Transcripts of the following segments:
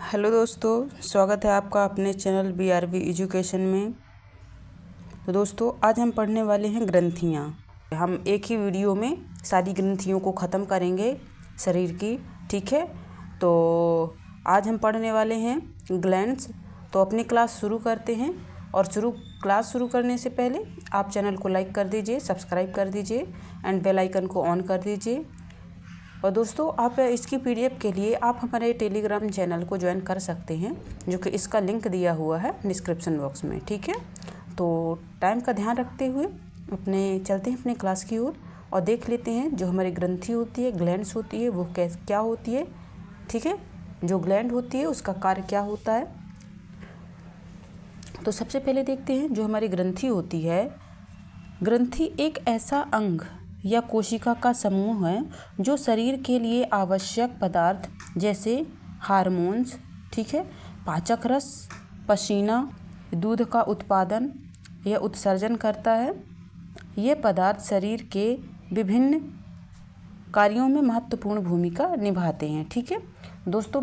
Hello दोस्तों, स्वागत है आपका अपने चैनल BRV एजुकेशन में। तो दोस्तों, आज हम पढ़ने वाले हैं ग्रंथियाँ। हम एक ही वीडियो में सारी ग्रंथियों को ख़त्म करेंगे शरीर की, ठीक है। तो आज हम पढ़ने वाले हैं ग्लैंड्स। तो अपनी क्लास शुरू करते हैं। और क्लास शुरू करने से पहले आप चैनल को लाइक कर दीजिए, सब्सक्राइब कर दीजिए एंड बेल आइकन को ऑन कर दीजिए। और दोस्तों, आप इसकी PDF के लिए आप हमारे टेलीग्राम चैनल को ज्वाइन कर सकते हैं, जो कि इसका लिंक दिया हुआ है डिस्क्रिप्शन बॉक्स में, ठीक है। तो टाइम का ध्यान रखते हुए चलते हैं अपने क्लास की ओर और देख लेते हैं जो हमारी ग्रंथि होती है, ग्लैंड्स होती है, वो क्या होती है, ठीक है। जो ग्लैंड होती है उसका कार्य क्या होता है। तो सबसे पहले देखते हैं जो हमारी ग्रंथि होती है। ग्रंथि एक ऐसा अंग या कोशिका का समूह है जो शरीर के लिए आवश्यक पदार्थ जैसे हार्मोन्स, ठीक है, पाचक रस, पसीना, दूध का उत्पादन या उत्सर्जन करता है। ये पदार्थ शरीर के विभिन्न कार्यों में महत्वपूर्ण भूमिका निभाते हैं, ठीक है। दोस्तों,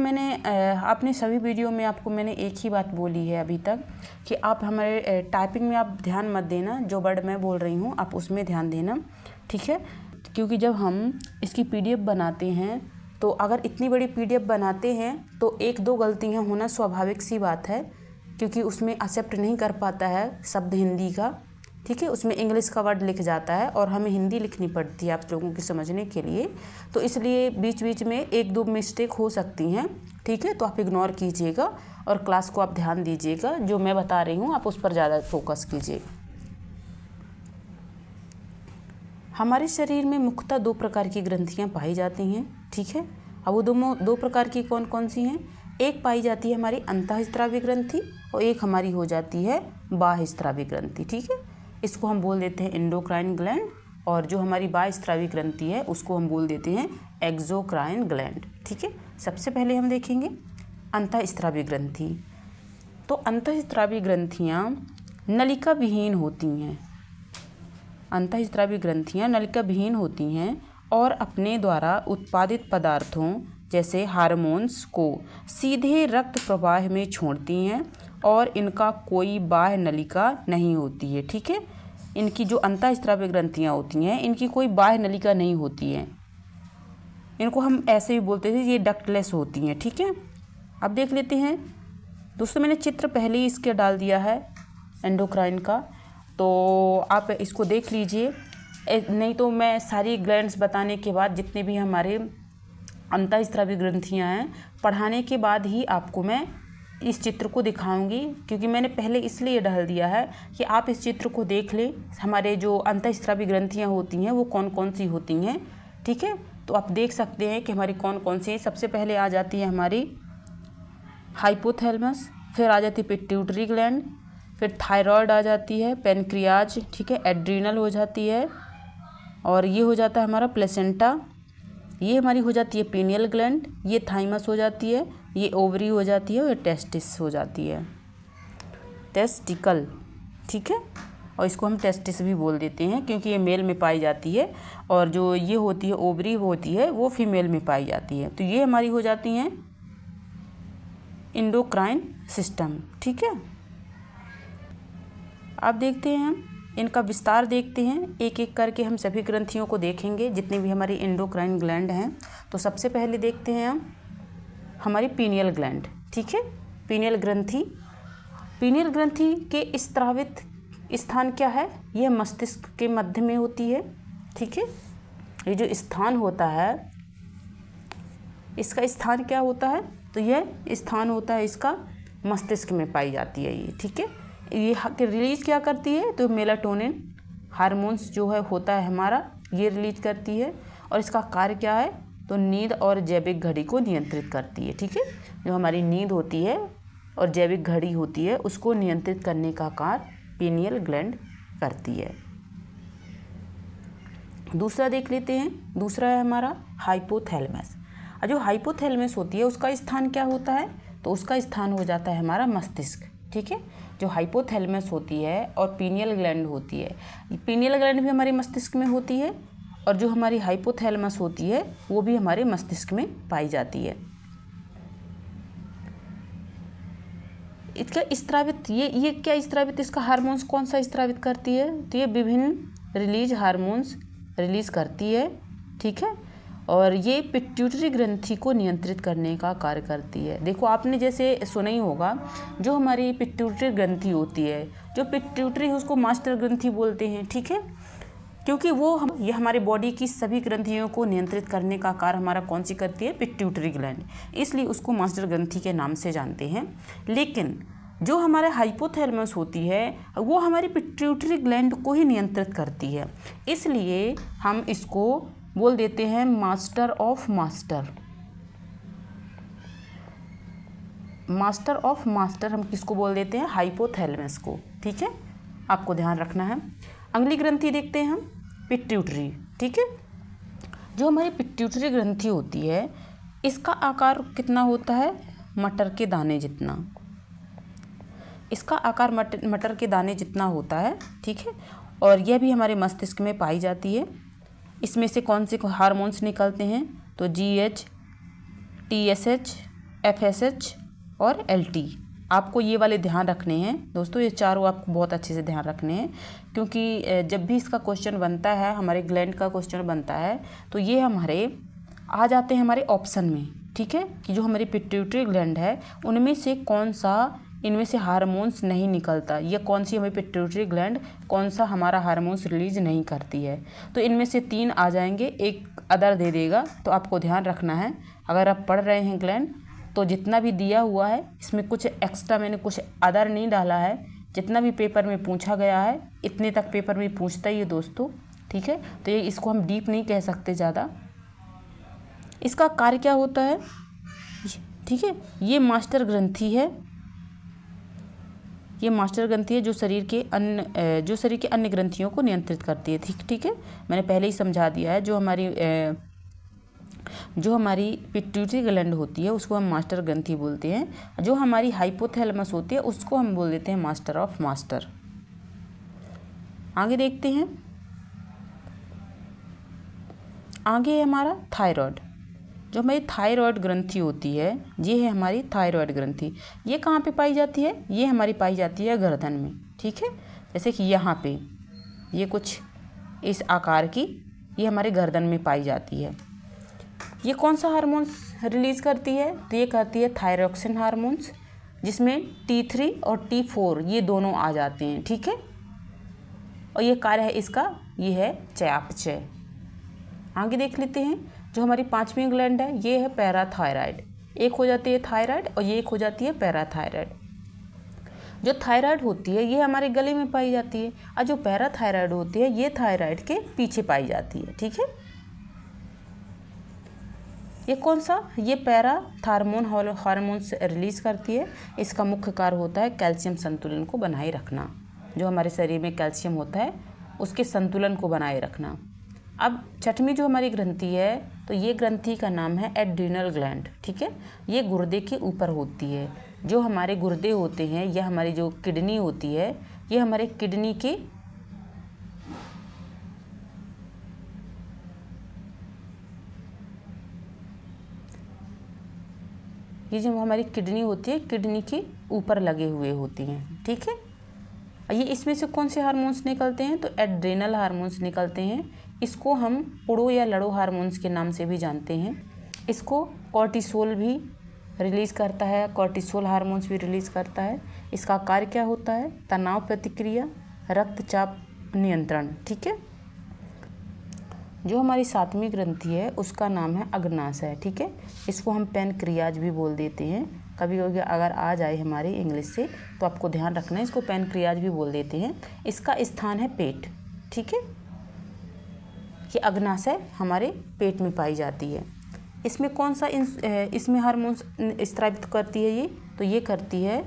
आपने सभी वीडियो में आपको मैंने एक ही बात बोली है अभी तक कि आप हमारे टाइपिंग में आप ध्यान मत देना, जो वर्ड मैं बोल रही हूँ आप उसमें ध्यान देना, ठीक है। क्योंकि जब हम इसकी PDF बनाते हैं तो अगर इतनी बड़ी PDF बनाते हैं तो एक दो गलतियाँ होना स्वाभाविक सी बात है, क्योंकि उसमें एक्सेप्ट नहीं कर पाता है शब्द हिंदी का, ठीक है। उसमें इंग्लिश का वर्ड लिख जाता है और हमें हिंदी लिखनी पड़ती है आप लोगों की समझने के लिए। तो इसलिए बीच बीच में एक दो मिस्टेक हो सकती हैं, ठीक है। तो आप इग्नोर कीजिएगा और क्लास को आप ध्यान दीजिएगा, जो मैं बता रही हूँ आप उस पर ज़्यादा फोकस कीजिए। हमारे शरीर में मुख्यतः दो प्रकार की ग्रंथियाँ पाई जाती हैं, ठीक है। अब वो दो प्रकार की कौन कौन सी हैं। एक पाई जाती है हमारी अंतःस्रावी ग्रंथि और एक हमारी हो जाती है बाह्यस्रावी ग्रंथि, ठीक है। इसको हम बोल देते हैं एंडोक्राइन ग्लैंड, और जो हमारी बाह्यस्रावी ग्रंथि है उसको हम बोल देते हैं एक्सोक्राइन ग्लैंड, ठीक है। सबसे पहले हम देखेंगे अंतःस्रावी ग्रंथि। तो अंतःस्रावी ग्रंथियाँ नलिका विहीन होती हैं। अंतःस्रावी ग्रंथियाँ नलिका विहीन होती हैं और अपने द्वारा उत्पादित पदार्थों जैसे हार्मोन्स को सीधे रक्त प्रवाह में छोड़ती हैं और इनका कोई बाह्य नलिका नहीं होती है, ठीक है। इनकी जो अंतःस्रावी ग्रंथियाँ होती हैं इनकी कोई बाह्य नलिका नहीं होती है। इनको हम ऐसे भी बोलते थे, ये डक्टलेस होती हैं, ठीक है। अब देख लेते हैं दोस्तों, मैंने चित्र पहले ही इसके डाल दिया है एंडोक्राइन का, तो आप इसको देख लीजिए। नहीं तो मैं सारी ग्लैंड्स बताने के बाद जितने भी हमारे अंतःस्रावी ग्रंथियाँ हैं पढ़ाने के बाद ही आपको मैं इस चित्र को दिखाऊंगी, क्योंकि मैंने पहले इसलिए डाल दिया है कि आप इस चित्र को देख लें। हमारे जो अंतःस्रावी ग्रंथियाँ होती हैं वो कौन कौन सी होती हैं, ठीक है। तो आप देख सकते हैं कि हमारी कौन कौन सी। सबसे पहले आ जाती है हमारी हाइपोथैलेमस, फिर आ जाती है पिट्यूटरी ग्लैंड, फिर थायराइड आ जाती है, पेनक्रियाज, ठीक है, एड्रीनल हो जाती है, और ये हो जाता है हमारा प्लेसेंटा। ये हमारी हो जाती है पीनियल ग्लैंड, ये थाइमस हो जाती है, ये ओवरी हो जाती है और ये टेस्टिस हो जाती है, टेस्टिकल, ठीक है। और इसको हम टेस्टिस भी बोल देते हैं क्योंकि ये मेल में पाई जाती है, और जो ये होती है ओवरी होती है वो फीमेल में पाई जाती है। तो ये हमारी हो जाती हैं एंडोक्राइन सिस्टम, ठीक है। अब देखते हैं हम इनका विस्तार देखते हैं, एक एक करके हम सभी ग्रंथियों को देखेंगे जितने भी हमारी एंडोक्राइन ग्लैंड हैं। तो सबसे पहले देखते हैं हम हमारी पीनियल ग्लैंड, ठीक है। पीनियल ग्रंथि के स्रावित स्थान क्या है, यह मस्तिष्क के मध्य में होती है, ठीक है। ये जो स्थान होता है इसका स्थान क्या होता है, तो यह स्थान होता है इसका मस्तिष्क में पाई जाती है ये, ठीक है। ये रिलीज क्या करती है, तो मेलाटोनिन हार्मोन्स जो है होता है हमारा, ये रिलीज करती है। और इसका कार्य क्या है, तो नींद और जैविक घड़ी को नियंत्रित करती है, ठीक है। जो हमारी नींद होती है और जैविक घड़ी होती है उसको नियंत्रित करने का कार्य पीनियल ग्लैंड करती है। दूसरा देख लेते हैं, दूसरा है हमारा हाइपोथैलेमस। और जो हाइपोथैलेमस होती है उसका स्थान क्या होता है, तो उसका स्थान हो जाता है हमारा मस्तिष्क, ठीक है। जो हाइपोथैलेमस होती है और पीनियल ग्लैंड होती है, पीनियल ग्लैंड भी हमारे मस्तिष्क में होती है और जो हमारी हाइपोथैलेमस होती है वो भी हमारे मस्तिष्क में पाई जाती है। इसका स्त्रावित, ये क्या स्त्रावित, इसका हार्मोन्स कौन सा स्त्रावित करती है, तो ये विभिन्न रिलीज हार्मोन्स रिलीज करती है, ठीक है। और ये पिट्यूटरी ग्रंथि को नियंत्रित करने का कार्य करती है। देखो आपने जैसे सुना ही होगा, जो हमारी पिट्यूटरी ग्रंथि होती है, जो पिट्यूटरी है उसको मास्टर ग्रंथि बोलते हैं, ठीक है, क्योंकि ये हमारे बॉडी की सभी ग्रंथियों को नियंत्रित करने का कार्य हमारा कौन सी करती है, पिट्यूटरी ग्लैंड, इसलिए उसको मास्टर ग्रंथि के नाम से जानते हैं। लेकिन जो हमारे हाइपोथैलेमस होती है वो हमारी पिट्यूटरी ग्लैंड को ही नियंत्रित करती है, इसलिए हम इसको बोल देते हैं master of master. Master of master हम किसको बोल देते हैं, हाइपोथैलेमस को, ठीक है, आपको ध्यान रखना है। अगली ग्रंथि देखते हैं हम, पिट्यूटरी, ठीक है। जो हमारी पिट्यूटरी ग्रंथि होती है इसका आकार कितना होता है, मटर के दाने जितना, इसका आकार मटर के दाने जितना होता है, ठीक है। और यह भी हमारे मस्तिष्क में पाई जाती है। इसमें से कौन से हार्मोन्स निकलते हैं, तो GH, TSH, FSH और LT। आपको ये वाले ध्यान रखने हैं दोस्तों, ये चारों आपको बहुत अच्छे से ध्यान रखने हैं, क्योंकि जब भी इसका क्वेश्चन बनता है, हमारे ग्लैंड का क्वेश्चन बनता है, तो ये हमारे आ जाते हैं हमारे ऑप्शन में, ठीक है, कि जो हमारी पिट्यूटरी ग्लैंड है उनमें से कौन सा इनमें से हार्मोन्स नहीं निकलता, या कौन सी हमारी पिट्यूटरी ग्लैंड कौन सा हमारा हार्मोन्स रिलीज नहीं करती है। तो इनमें से 3 आ जाएंगे, एक अदर दे देगा, तो आपको ध्यान रखना है। अगर आप पढ़ रहे हैं ग्लैंड, तो जितना भी दिया हुआ है इसमें कुछ एक्स्ट्रा मैंने कुछ अदर नहीं डाला है, जितना भी पेपर में पूछा गया है इतने तक पेपर में पूछता ही है दोस्तों, ठीक है। तो ये इसको हम डीप नहीं कह सकते ज़्यादा। इसका कार्य क्या होता है, ठीक है, ये मास्टर ग्रंथि है, ये मास्टर ग्रंथि है जो शरीर के अन्य ग्रंथियों को नियंत्रित करती है, ठीक है। मैंने पहले ही समझा दिया है, जो हमारी पिट्यूटरी ग्लैंड होती है उसको हम मास्टर ग्रंथि बोलते हैं। जो हमारी हाइपोथैलेमस होती है उसको हम बोल देते हैं मास्टर ऑफ मास्टर। आगे देखते हैं, आगे है हमारा थायराइड। जो हमारी थायराइड ग्रंथि होती है, ये है हमारी थायराइड ग्रंथि। ये कहाँ पे पाई जाती है, ये हमारी पाई जाती है गर्दन में, ठीक है। जैसे कि यहाँ पे ये कुछ इस आकार की ये हमारे गर्दन में पाई जाती है। ये कौन सा हार्मोन्स रिलीज़ करती है, तो ये करती है थायरॉक्सिन हार्मोन्स, जिसमें T3 और T4 ये दोनों आ जाते हैं, ठीक है। और ये कार्य है इसका, ये है चयापचय। आगे देख लेते हैं, जो हमारी 5वीं ग्लैंड है ये है पैराथायराइड। एक हो जाती है थायराइड और ये एक हो जाती है पैराथायराइड। जो थायराइड होती है ये हमारे गले में पाई जाती है, और जो पैराथायराइड होती है ये थायराइड के पीछे पाई जाती है, ठीक है। ये कौन सा, ये पैराथार्मोन हार्मोन्स रिलीज करती है। इसका मुख्य कार्य होता है कैल्शियम संतुलन को बनाए रखना। जो हमारे शरीर में कैल्शियम होता है उसके संतुलन को बनाए रखना। अब 6वीं जो हमारी ग्रंथि है, तो ये ग्रंथि का नाम है एड्रीनल ग्लैंड, ठीक है। ये गुर्दे के ऊपर होती है। जो हमारे गुर्दे होते हैं या हमारी जो किडनी होती है, ये हमारे किडनी के ये जो हमारी किडनी होती है, किडनी के ऊपर लगे हुए होती हैं, ठीक है। ये इसमें से कौन से हार्मोन्स निकलते हैं, तो एड्रेनल हार्मोन्स निकलते हैं। इसको हम उड़ो या लड़ो हार्मोन्स के नाम से भी जानते हैं। इसको कॉर्टिसोल भी रिलीज़ करता है, कॉर्टिसोल हार्मोन्स भी रिलीज़ करता है। इसका कार्य क्या होता है, तनाव प्रतिक्रिया, रक्तचाप नियंत्रण, ठीक है। जो हमारी 7वीं ग्रंथि है उसका नाम है अग्नाशय, ठीक है। इसको हम पैनक्रियाज भी बोल देते हैं। कभी कभी अगर आ जाए हमारी इंग्लिश से तो आपको ध्यान रखना है, इसको पैनक्रियाज भी बोल देते हैं। इसका स्थान है पेट, ठीक है। ये अग्नाशय हमारे पेट में पाई जाती है। इसमें कौन सा इसमें हार्मोन्स स्रावित करती है ये, तो ये करती है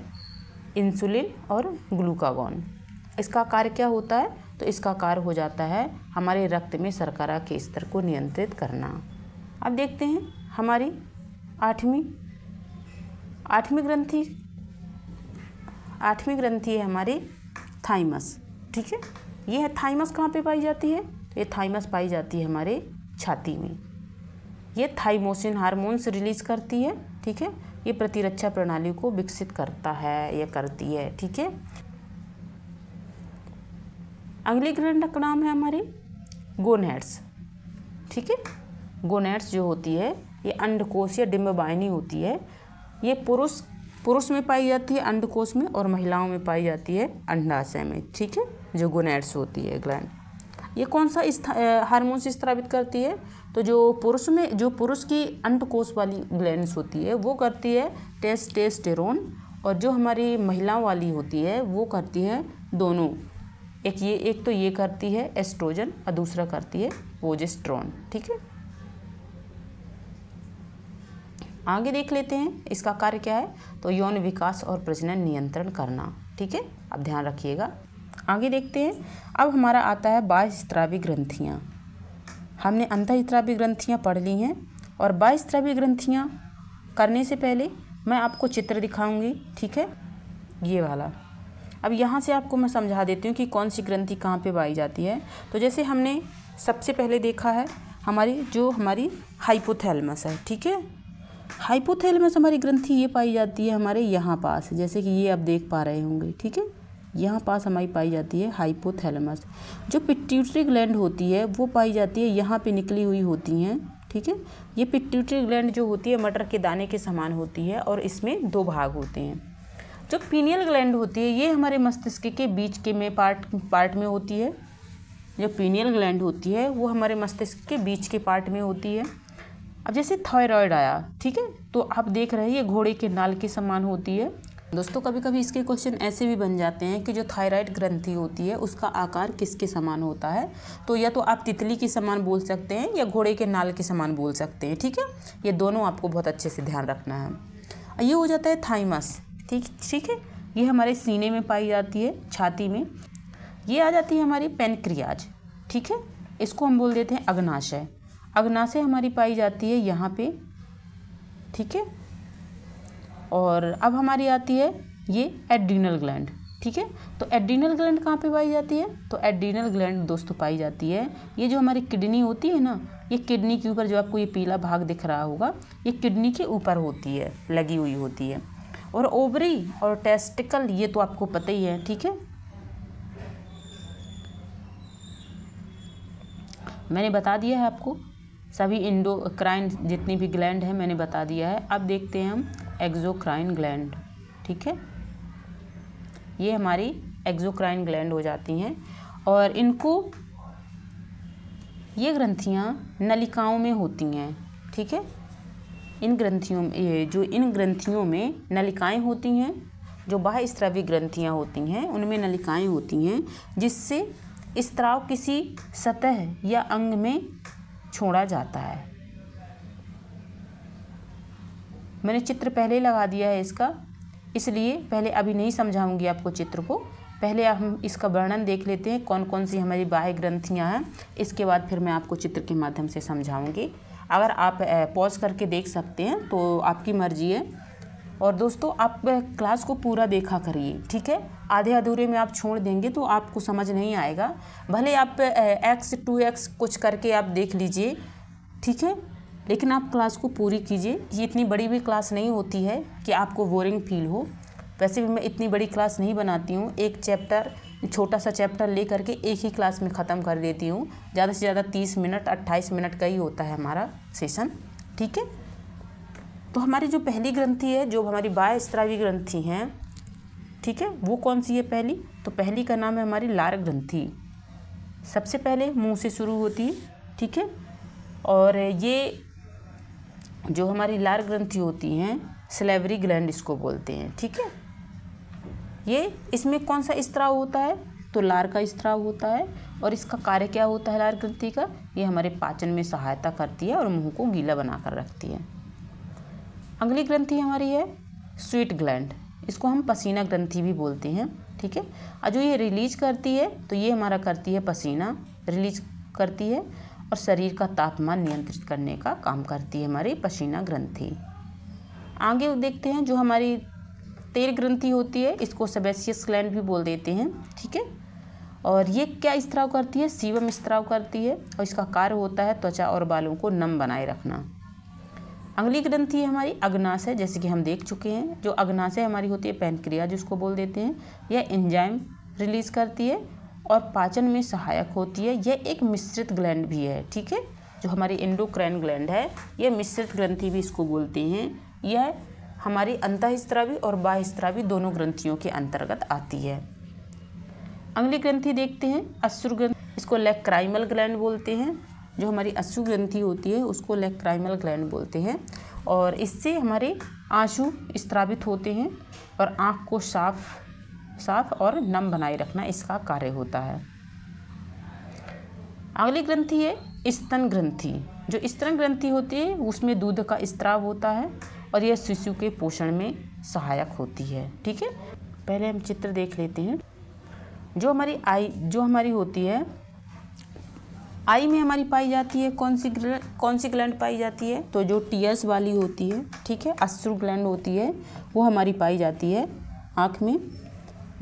इंसुलिन और ग्लूकागॉन। इसका कार्य क्या होता है, तो इसका कार्य हो जाता है हमारे रक्त में शर्करा के स्तर को नियंत्रित करना। अब देखते हैं हमारी 8वीं ग्रंथि। 8वीं ग्रंथि है हमारी थाइमस, ठीक है। ये है थाइमस, कहाँ पे पाई जाती है, तो ये थाइमस पाई जाती है हमारे छाती में। ये थाइमोसिन हार्मोन्स रिलीज करती है, ठीक है। ये प्रतिरक्षा प्रणाली को विकसित करता है या करती है। ठीक है, अगली ग्रंथ का नाम है हमारी गोनेड्स। ठीक है, गोनेड्स जो होती है ये अंडकोश या डिंबवाहिनी होती है। ये पुरुष में पाई जाती है अंडकोश में, और महिलाओं में पाई जाती है अंडाशय में। ठीक है, जो गोनेड्स होती है ग्लैंड, ये कौन सा हार्मोन से स्रावित करती है? तो जो पुरुष की अंडकोश वाली ग्लैंड्स होती है वो करती है टेस्टोस्टेरोन, और जो हमारी महिलाओं वाली होती है वो करती है दोनों, एक तो ये करती है एस्ट्रोजन और दूसरा करती है प्रोजेस्टेरोन। ठीक है, आगे देख लेते हैं इसका कार्य क्या है। तो यौन विकास और प्रजनन नियंत्रण करना। ठीक है, अब ध्यान रखिएगा। आगे देखते हैं। अब हमारा आता है बाह्यस्रावी ग्रंथियाँ। हमने अंतःस्रावी ग्रंथियाँ पढ़ ली हैं, और बाह्यस्रावी ग्रंथियाँ करने से पहले मैं आपको चित्र दिखाऊंगी। ठीक है, ये वाला। अब यहाँ से आपको मैं समझा देती हूँ कि कौन सी ग्रंथि कहाँ पे पाई जाती है। तो जैसे हमने सबसे पहले देखा है हमारी हाइपोथैलेमस है। ठीक है, हाइपोथैलेमस हमारी ग्रंथि ये पाई जाती है हमारे यहाँ पास, जैसे कि ये आप देख पा रहे होंगे। ठीक है, यहाँ पास हमारी पाई जाती है हाइपोथैलेमस। जो पिट्यूटरी ग्लैंड होती है वो पाई जाती है यहाँ पे निकली हुई होती हैं। ठीक है, ये पिट्यूटरी ग्लैंड जो होती है मटर के दाने के समान होती है, और इसमें 2 भाग होते हैं। जो पीनियल ग्लैंड होती है ये हमारे मस्तिष्क के बीच के में पार्ट में होती है। जो पीनियल ग्लैंड होती है वो हमारे मस्तिष्क के बीच के पार्ट में होती है। अब जैसे थायराइड आया, ठीक है, तो आप देख रहे हैं ये घोड़े के नाल के समान होती है। दोस्तों कभी कभी इसके क्वेश्चन ऐसे भी बन जाते हैं कि जो थायराइड ग्रंथि होती है उसका आकार किसके समान होता है। तो या तो आप तितली के समान बोल सकते हैं या घोड़े के नाल के समान बोल सकते हैं। ठीक है, ये दोनों आपको बहुत अच्छे से ध्यान रखना है। ये हो जाता है थाइमस। ठीक है, ये हमारे सीने में पाई जाती है, छाती में। ये आ जाती है हमारी पेनक्रियाज। ठीक है, इसको हम बोल देते हैं अग्नाशय। अग्नाशय हमारी पाई जाती है यहाँ पे। ठीक है, और अब हमारी आती है ये एड्रीनल ग्लैंड। ठीक है, तो एड्रीनल ग्लैंड कहाँ पे पाई जाती है? तो एड्रीनल ग्लैंड दोस्तों पाई जाती है, ये जो हमारी किडनी होती है ना, ये किडनी के ऊपर जो आपको ये पीला भाग दिख रहा होगा, ये किडनी के ऊपर होती है, लगी हुई होती है। और ओवरी और टेस्टिकल ये तो आपको पता ही है। ठीक है, मैंने बता दिया है आपको सभी इंडोक्राइन जितनी भी ग्लैंड है मैंने बता दिया है। अब देखते हैं हम एक्सोक्राइन ग्लैंड। ठीक है, ये हमारी एक्सोक्राइन ग्लैंड हो जाती हैं, और ये ग्रंथियाँ नलिकाओं में होती हैं। ठीक है, इन ग्रंथियों में नलिकाएं होती हैं। जो बाह्यस्रावी ग्रंथियाँ होती हैं उनमें नलिकाएं होती हैं, जिससे स्राव किसी सतह या अंग में छोड़ा जाता है। मैंने चित्र पहले लगा दिया है इसका, इसलिए पहले अभी नहीं समझाऊंगी आपको चित्र को। पहले हम इसका वर्णन देख लेते हैं, कौन कौन सी हमारी बाह्य ग्रंथियाँ हैं। इसके बाद फिर मैं आपको चित्र के माध्यम से समझाऊंगी। अगर आप पॉज करके देख सकते हैं तो आपकी मर्जी है। और दोस्तों आप क्लास को पूरा देखा करिए। ठीक है, आधे अधूरे में आप छोड़ देंगे तो आपको समझ नहीं आएगा। भले आप x 2x कुछ करके आप देख लीजिए। ठीक है, लेकिन आप क्लास को पूरी कीजिए। ये इतनी बड़ी भी क्लास नहीं होती है कि आपको बोरिंग फील हो। वैसे भी मैं इतनी बड़ी क्लास नहीं बनाती हूँ। एक चैप्टर, छोटा सा चैप्टर ले करके एक ही क्लास में ख़त्म कर देती हूँ। ज़्यादा से ज़्यादा 30 मिनट 28 मिनट का ही होता है हमारा सेशन। ठीक है, तो हमारी जो पहली ग्रंथि है, जो हमारी बाह्यस्रावी ग्रंथि हैं, ठीक है, वो कौन सी है पहली? तो पहली का नाम है हमारी लार ग्रंथि। सबसे पहले मुंह से शुरू होती है। ठीक है, और ये जो हमारी लार ग्रंथि होती हैं सलेवरी ग्लैंड इसको बोलते हैं। ठीक है, ये इसमें कौन सा स्त्राव होता है? तो लार का स्त्राव होता है। और इसका कार्य क्या होता है लार ग्रंथि का? ये हमारे पाचन में सहायता करती है और मुंह को गीला बनाकर रखती है। अगली ग्रंथि हमारी है स्वीट ग्लैंड, इसको हम पसीना ग्रंथि भी बोलते हैं। ठीक है, और जो ये रिलीज करती है तो ये हमारा करती है पसीना रिलीज करती है, और शरीर का तापमान नियंत्रित करने का काम करती है हमारी पसीना ग्रंथि। आगे देखते हैं जो हमारी तेल ग्रंथि होती है, इसको सेबेसियस ग्लैंड भी बोल देते हैं। ठीक है, और ये क्या स्त्राव करती है? सीबम स्त्राव करती है, और इसका कार्य होता है त्वचा और बालों को नम बनाए रखना। अगली ग्रंथि हमारी अग्नाशय, जैसे कि हम देख चुके हैं। जो अग्नाशय हमारी होती है पैनक्रियाज जिसको बोल देते हैं, यह एंजाइम रिलीज करती है और पाचन में सहायक होती है। यह एक मिश्रित ग्लैंड भी है, ठीक है। जो हमारी एंडोक्राइन ग्लैंड है, यह मिश्रित ग्रंथि भी इसको बोलते हैं। यह हमारी अंतःस्रावी और बाह्यस्रावी दोनों ग्रंथियों के अंतर्गत आती है। अगली ग्रंथि देखते हैं अश्रु ग्रंथि, इसको लैक्राइमल ग्लैंड बोलते हैं। जो हमारी अश्रु ग्रंथि होती है उसको लैक्राइमल ग्लैंड बोलते हैं और इससे हमारे आंसू स्रावित होते हैं और आँख को साफ और नम बनाए रखना इसका कार्य होता है। अगली ग्रंथि है स्तन ग्रंथि। जो स्तन ग्रंथि होती है उसमें दूध का स्राव होता है और यह शिशु के पोषण में सहायक होती है, ठीक है। पहले हम चित्र देख लेते हैं। जो हमारी होती है आई में हमारी पाई जाती है कौन सी ग्लैंड पाई जाती है, तो जो टीयर्स वाली होती है, ठीक है, अश्रु ग्लैंड होती है वो हमारी पाई जाती है आँख में।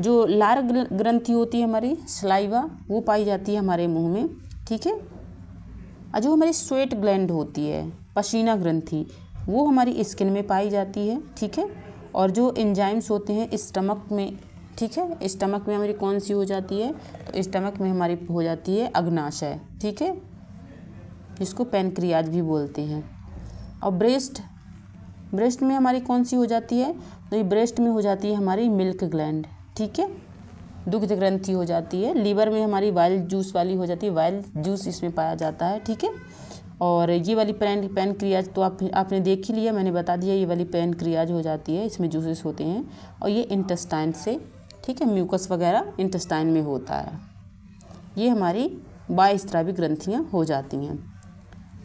जो लार ग्रंथि होती है हमारी सलाइवा, वो पाई जाती है हमारे मुंह में, ठीक है। और जो हमारी स्वेट ग्लैंड होती है पसीना ग्रंथि, वो हमारी स्किन में पाई जाती है, ठीक है। और जो एंजाइम्स होते हैं स्टमक में, ठीक है, स्टमक में हमारी कौन सी हो जाती है, तो स्टमक में हमारी हो जाती है अग्नाशय, ठीक है, जिसको पैनक्रियाज भी बोलते हैं। और ब्रेस्ट में हमारी कौन सी हो जाती है, तो ये ब्रेस्ट में हो जाती है हमारी मिल्क ग्लैंड, ठीक है, दुग्ध ग्रंथि हो जाती है। लीवर में हमारी वाइल जूस वाली हो जाती है, वाइल जूस इसमें पाया जाता है, ठीक है। और ये वाली पैनक्रियाज तो आपने देख ही लिया, मैंने बता दिया, ये वाली पैनक्रियाज हो जाती है, इसमें जूसेस होते हैं और ये इंटेस्टाइन से, ठीक है, म्यूकस वगैरह इंटेस्टाइन में होता है। ये हमारी बाह्यस्रावी ग्रंथियाँ हो जाती हैं।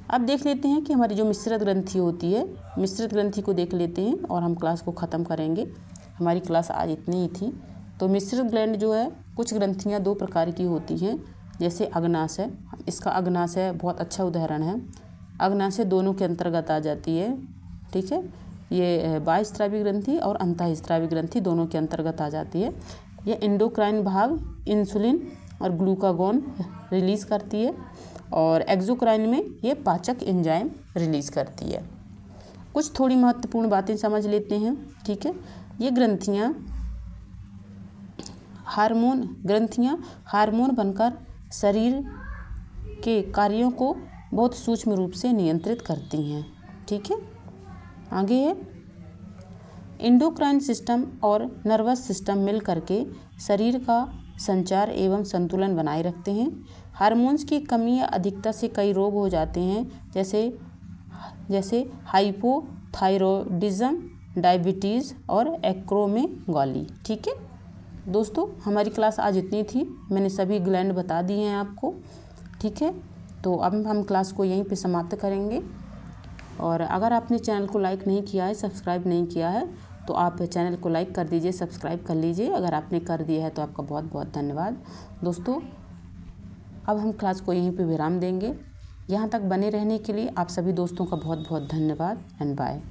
अब देख लेते हैं कि हमारी जो मिश्रित ग्रंथि होती है, मिश्रित ग्रंथि को देख लेते हैं और हम क्लास को ख़त्म करेंगे। हमारी क्लास आज इतनी ही थी। तो मिश्रित ग्लैंड जो है, कुछ ग्रंथियाँ दो प्रकार की होती हैं, जैसे अग्नाशय, इसका अग्नाशय बहुत अच्छा उदाहरण है। अग्नाशय दोनों के अंतर्गत आ जाती है, ठीक है। ये बाह्यस्रावी ग्रंथि और अंतःस्रावी ग्रंथि दोनों के अंतर्गत आ जाती है। ये एंडोक्राइन भाग इंसुलिन और ग्लूकागॉन रिलीज़ करती है और एक्सोक्राइन में ये पाचक एंजाइम रिलीज़ करती है। कुछ थोड़ी महत्वपूर्ण बातें समझ लेते हैं, ठीक है। ये ग्रंथियाँ हार्मोन बनकर शरीर के कार्यों को बहुत सूक्ष्म रूप से नियंत्रित करती हैं, ठीक है। आगे है एंडोक्राइन सिस्टम और नर्वस सिस्टम मिल करके शरीर का संचार एवं संतुलन बनाए रखते हैं। हार्मोन्स की कमी या अधिकता से कई रोग हो जाते हैं, जैसे हाइपोथायरॉयडिज्म, डायबिटीज़ और एक्रोमेगाली, ठीक है। दोस्तों, हमारी क्लास आज इतनी थी, मैंने सभी ग्लैंड बता दिए हैं आपको, ठीक है। तो अब हम क्लास को यहीं पे समाप्त करेंगे और अगर आपने चैनल को लाइक नहीं किया है, सब्सक्राइब नहीं किया है, तो आप चैनल को लाइक कर दीजिए, सब्सक्राइब कर लीजिए। अगर आपने कर दिया है तो आपका बहुत बहुत धन्यवाद। दोस्तों, अब हम क्लास को यहीं पे विराम देंगे। यहाँ तक बने रहने के लिए आप सभी दोस्तों का बहुत बहुत धन्यवाद एंड बाय।